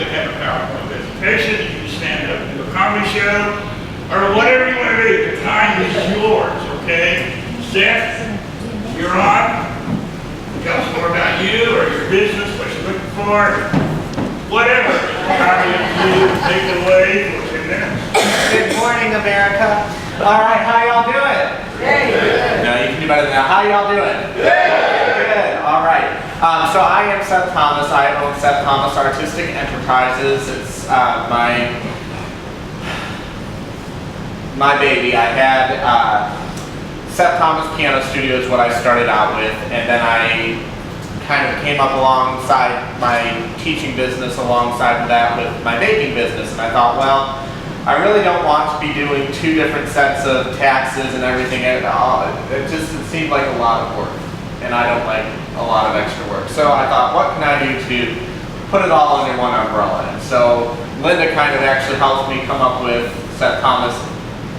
could have a PowerPoint presentation, you can stand up and do a comedy show, or whatever you want to do. The time is yours, okay? Seth, you're on. Tell us more about you or your business, what you're looking for, whatever. How do you take it away for 10 minutes? Good morning, America. All right, how y'all doing? Good. No, you can do better than that. How y'all doing? Good. All right. So I am Seth Thomas. I own Seth Thomas Artistic Enterprises. It's my baby. I had Seth Thomas Piano Studio is what I started out with, and then I kind of came up alongside my teaching business alongside of that with my baking business, and I thought, well, I really don't want to be doing two different sets of taxes and everything at all. It seemed like a lot of work, and I don't like a lot of extra work. So I thought, what can I do to put it all under one umbrella? And so Linda kind of actually helped me come up with Seth Thomas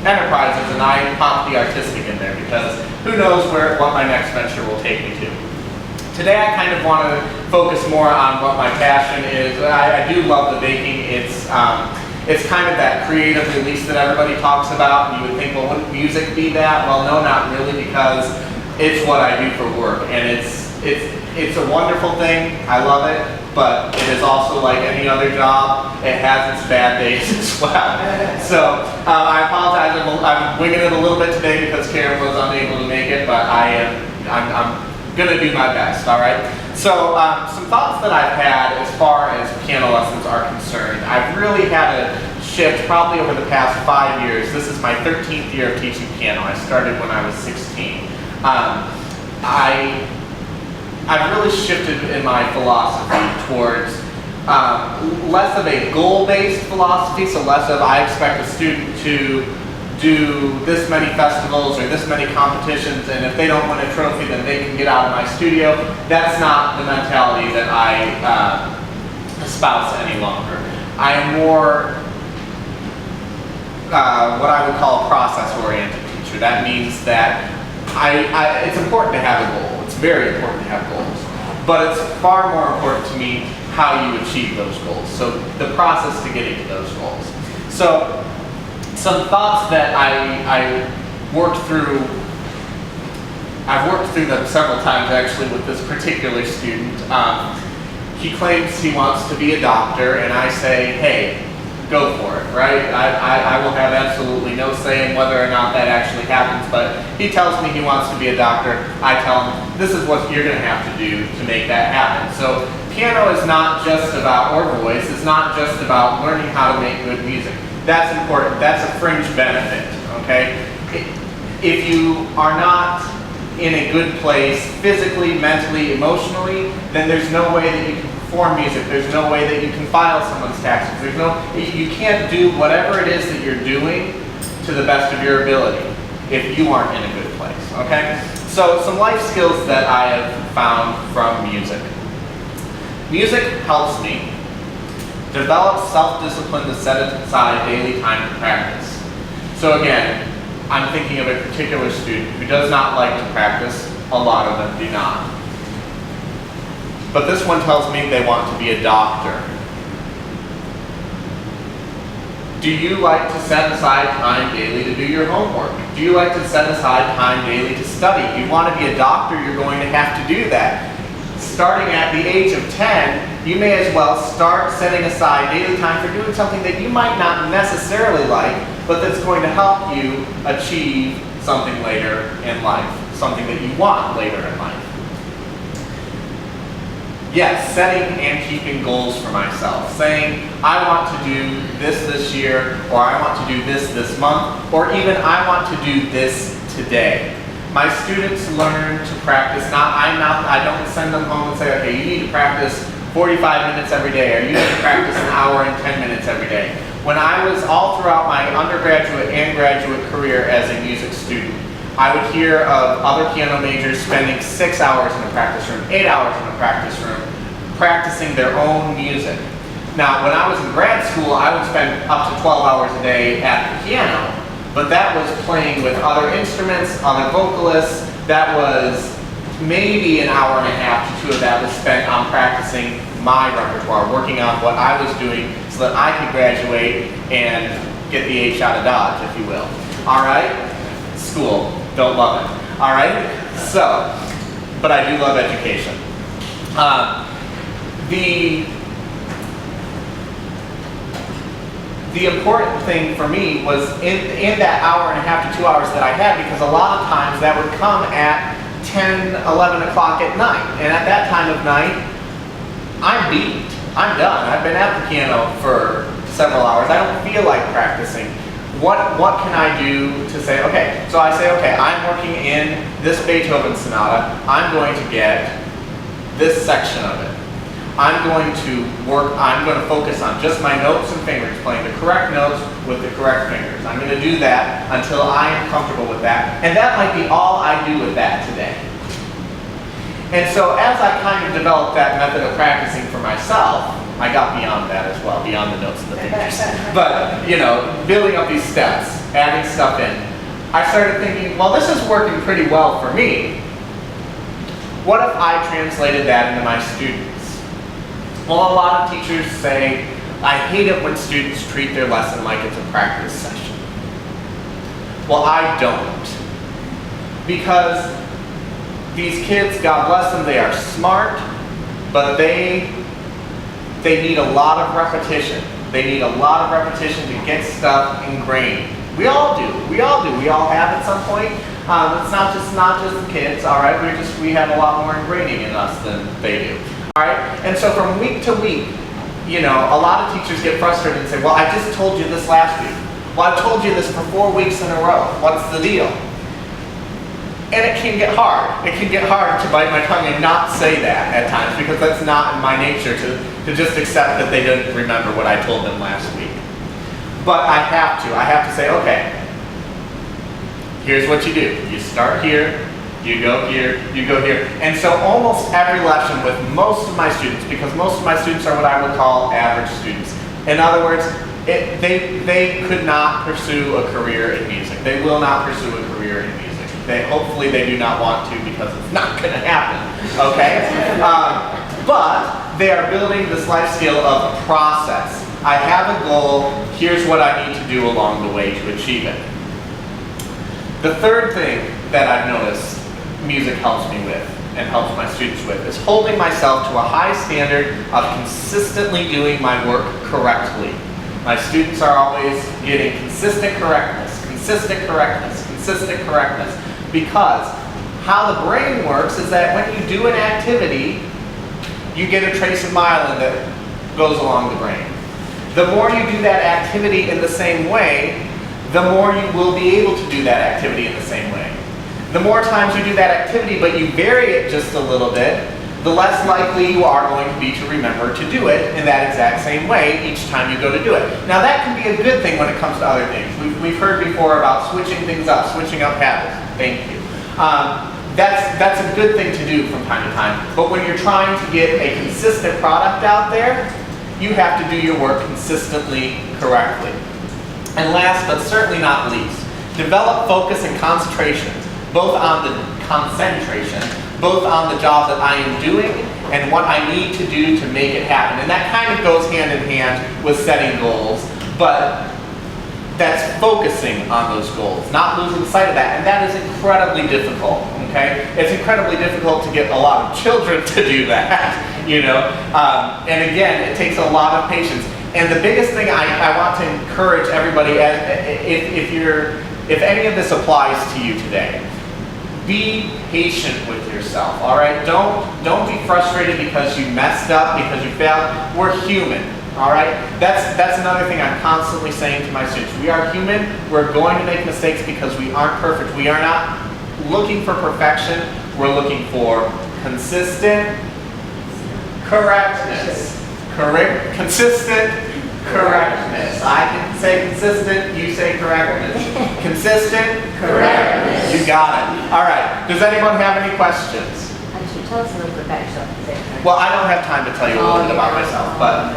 Enterprises, and I popped the artistic in there because who knows what my next venture will take me to. Today I kind of want to focus more on what my passion is. I do love the baking. It's kind of that creative release that everybody talks about, and you would think, well, wouldn't music be that? Well, no, not really, because it's what I do for work, and it's a wonderful thing. I love it, but it is also like any other job. It has its bad days as well. So I apologize. I'm winging it a little bit today because Karen was unable to make it, but I'm gonna do my best. All right. So some thoughts that I've had as far as piano lessons are concerned. I've really had a shift probably over the past 5 years. This is my 13th year of teaching piano. I started when I was 16. I've really shifted in my philosophy towards less of a goal-based philosophy, so less of I expect a student to do this many festivals or this many competitions, and if they don't win a trophy, then they can get out of my studio. That's not the mentality that I espouse any longer. I am more what I would call a process-oriented teacher. That means that it's important to have a goal. It's very important to have goals. But it's far more important to me how you achieve those goals. So the process to getting to those goals. So some thoughts that I worked through, I've worked through them several times actually with this particular student. He claims he wants to be a doctor, and I say, hey, go for it, right? I will have absolutely no say in whether or not that actually happens, but he tells me he wants to be a doctor. I tell him, this is what you're going to have to do to make that happen. So piano is not just about, or voice, it's not just about learning how to make good music. That's important. That's a fringe benefit, okay? If you are not in a good place physically, mentally, emotionally, then there's no way that you can perform music. There's no way that you can file someone's taxes. You can't do whatever it is that you're doing to the best of your ability if you aren't in a good place, okay? So some life skills that I have found from music. Music helps me develop self-discipline to set aside daily time to practice. So again, I'm thinking of a particular student who does not like to practice. A lot of them do not. But this one tells me they want to be a doctor. Do you like to set aside time daily to do your homework? Do you like to set aside time daily to study? If you want to be a doctor, you're going to have to do that. Starting at the age of 10, you may as well start setting aside daily time for doing something that you might not necessarily like, but that's going to help you achieve something later in life, something that you want later in life. Yes, setting and keeping goals for myself, saying I want to do this year, or I want to do this month, or even I want to do this today. My students learn to practice. I don't send them home and say, okay, you need to practice 45 minutes every day, or you need to practice an hour and 10 minutes every day. When I was all throughout my undergraduate and graduate career as a music student, I would hear of other piano majors spending 6 hours in a practice room, 8 hours in a practice room, practicing their own music. Now, when I was in grad school, I would spend up to 12 hours a day at the piano, but that was playing with other instruments, other vocalists. That was maybe an hour and a half to 2 of that was spent on practicing my repertoire, working on what I was doing so that I could graduate and get the 8 shot of Dodge, if you will. All right? School, don't love it. All right? So, but I do love education. The important thing for me was in that hour and a half to 2 hours that I had, because a lot of times that would come at 10, 11 o'clock at night. And at that time of night, I'm beat. I'm done. I've been at the piano for several hours. I don't feel like practicing. What can I do to say, okay, so I say, okay, I'm working in this Beethoven sonata. I'm going to get this section of it. I'm going to focus on just my notes and fingers, playing the correct notes with the correct fingers. I'm going to do that until I am comfortable with that. And that might be all I do with that today. And so as I kind of developed that method of practicing for myself, I got beyond that as well, beyond the notes and the fingers. But, you know, building up these steps, adding stuff in, I started thinking, well, this is working pretty well for me. What if I translated that into my students? Well, a lot of teachers say, I hate it when students treat their lesson like it's a practice session. Well, I don't. Because these kids, God bless them, they are smart, but they need a lot of repetition. They need a lot of repetition to get stuff ingrained. We all do. We all do. We all have at some point. It's not just the kids, all right? We have a lot more ingraining in us than they do. All right, and so from week to week, you know, a lot of teachers get frustrated and say, well, I just told you this last week. Well, I told you this for 4 weeks in a row. What's the deal? And it can get hard. It can get hard to bite my tongue and not say that at times, because that's not in my nature to just accept that they didn't remember what I told them last week. But I have to. I have to say, okay, here's what you do. You start here. You go here, you go here. And so almost every lesson with most of my students, because most of my students are what I would call average students. In other words, they could not pursue a career in music. They will not pursue a career in music. Hopefully they do not want to, because it's not going to happen, okay? But they are building this life skill of process. I have a goal, here's what I need to do along the way to achieve it. The third thing that I've noticed music helps me with and helps my students with is holding myself to a high standard of consistently doing my work correctly. My students are always getting consistent correctness, consistent correctness, consistent correctness, because how the brain works is that when you do an activity, you get a trace of myelin that goes along the brain. The more you do that activity in the same way, the more you will be able to do that activity in the same way. The more times you do that activity, but you vary it just a little bit, the less likely you are going to be to remember to do it in that exact same way each time you go to do it. Now that can be a good thing when it comes to other things. We've heard before about switching things up, switching up habits. Thank you. That's a good thing to do from time to time. But when you're trying to get a consistent product out there, you have to do your work consistently, correctly. And last but certainly not least, develop focus and concentration, both on the job that I am doing and what I need to do to make it happen. And that kind of goes hand in hand with setting goals, but that's focusing on those goals, not losing sight of that. And that is incredibly difficult, okay? It's incredibly difficult to get a lot of children to do that, you know? And again, it takes a lot of patience. And the biggest thing I want to encourage everybody, if any of this applies to you today, be patient with yourself, all right? Don't be frustrated because you messed up, because you failed. We're human, all right? That's another thing I'm constantly saying to my students. We are human. We're going to make mistakes because we aren't perfect. We are not looking for perfection. We're looking for consistent correctness. Consistent correctness. I can say consistent, you say correctness. Consistent correctness. You got it. All right. Does anyone have any questions? Actually, tell us a little bit about yourself. Well, I don't have time to tell you a little bit about myself, but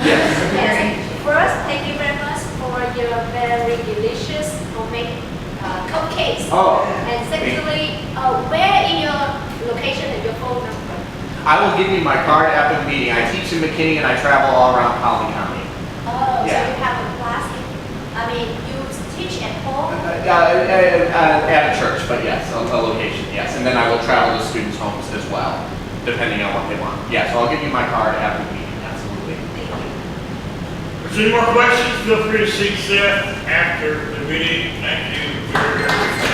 yes. First, thank you very much for your very delicious homemade cupcakes. Oh. And secondly, where in your location and your phone number? I will give you my card after the meeting. I teach in McKinney and I travel all around Collin County. Oh, Yeah. so you have a class, you teach at home? At a church, but yes, a location, yes. And then I will travel to students' homes as well, depending on what they want. Yeah, so I'll give you my card after the meeting, absolutely. Thank you. If there's any more questions, feel free to seek Seth after the meeting. Thank you very much.